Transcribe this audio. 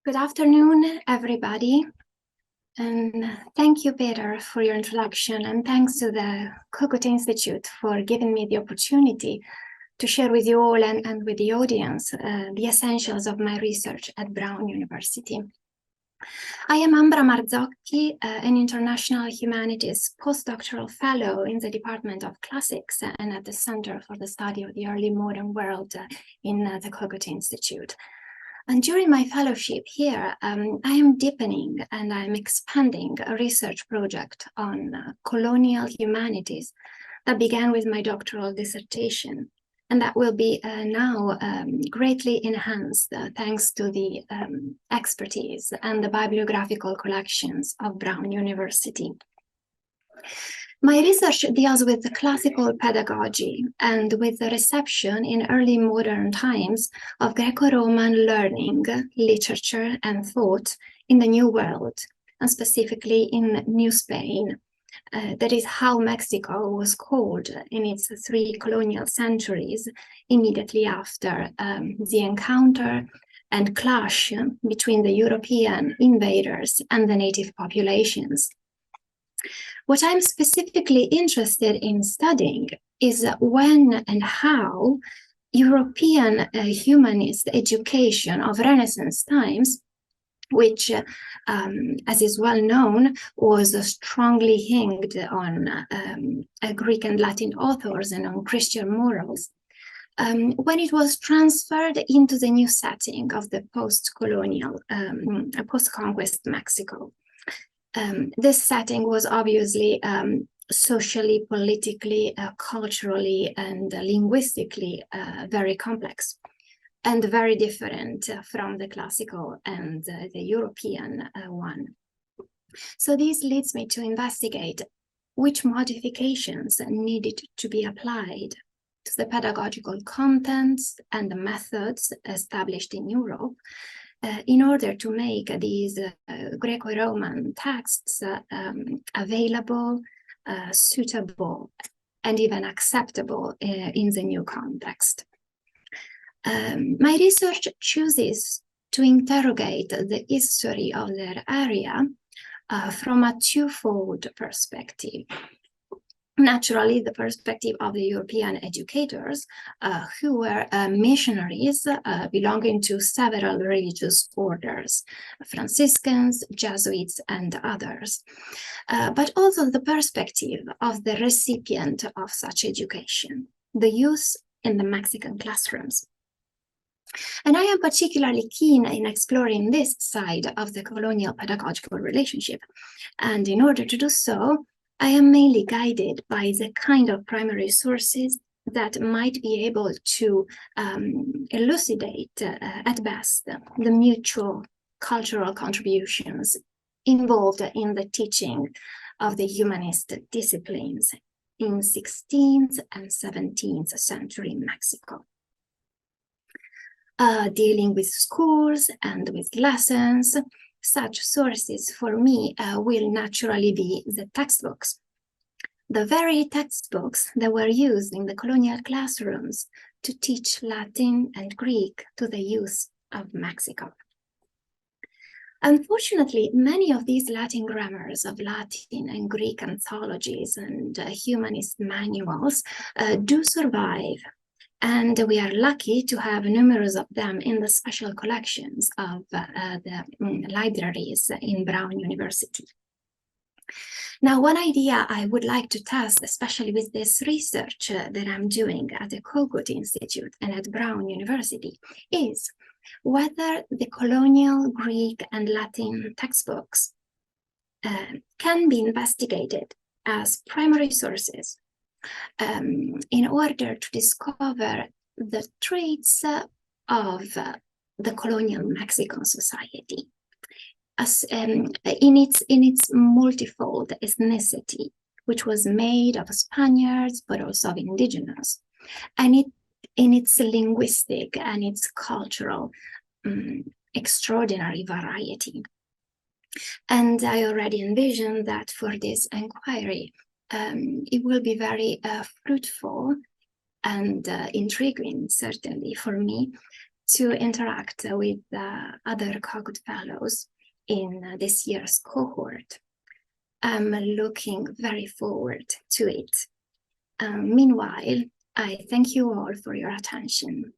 Good afternoon, everybody. And thank you, Peter, for your introduction. And thanks to the Cogut Institute for giving me the opportunity to share with you all and with the audience the essentials of my research at Brown University. I am Ambra Marzocchi, an international humanities postdoctoral fellow in the Department of Classics and at the Center for the Study of the Early Modern World in the Cogut Institute. And during my fellowship here, I am deepening and I'm expanding a research project on colonial humanities that began with my doctoral dissertation, and that will be now greatly enhanced thanks to the expertise and the bibliographical collections of Brown University. My research deals with the classical pedagogy and with the reception in early modern times of Greco-Roman learning, literature, and thought in the New World, and specifically in New Spain. That is how Mexico was called in its 3 colonial centuries immediately after the encounter and clash between the European invaders and the native populations. What I'm specifically interested in studying is when and how European humanist education of Renaissance times, which, as is well known, was strongly hinged on Greek and Latin authors and on Christian morals, when it was transferred into the new setting of the post-colonial, post-conquest Mexico. This setting was obviously socially, politically, culturally, and linguistically very complex and very different from the classical and the European one. So this leads me to investigate which modifications needed to be applied to the pedagogical contents and the methods established in Europe in order to make these Greco-Roman texts available, suitable, and even acceptable in the new context. My research chooses to interrogate the history of their area from a twofold perspective. Naturally, the perspective of the European educators who were missionaries belonging to several religious orders, Franciscans, Jesuits, and others, but also the perspective of the recipient of such education, the youth in the Mexican classrooms. And I am particularly keen in exploring this side of the colonial pedagogical relationship. And in order to do so, I am mainly guided by the kind of primary sources that might be able to elucidate, at best, the mutual cultural contributions involved in the teaching of the humanist disciplines in 16th and 17th century Mexico. Dealing with schools and with lessons, such sources for me will naturally be the textbooks. The very textbooks that were used in the colonial classrooms to teach Latin and Greek to the youth of Mexico. Unfortunately, many of these Latin grammars of Latin and Greek anthologies and humanist manuals do survive. And we are lucky to have numerous of them in the special collections of the libraries in Brown University. Now, one idea I would like to test, especially with this research that I'm doing at the Cogut Institute and at Brown University, is whether the colonial Greek and Latin textbooks can be investigated as primary sources in order to discover the traits of the colonial Mexican society as in its multifold ethnicity, which was made of Spaniards but also of indigenous, and in its linguistic and its cultural extraordinary variety. And I already envision that for this inquiry, it will be very fruitful and intriguing, certainly, for me to interact with other Cogut Fellows in this year's cohort. I'm looking very forward to it. Meanwhile, I thank you all for your attention.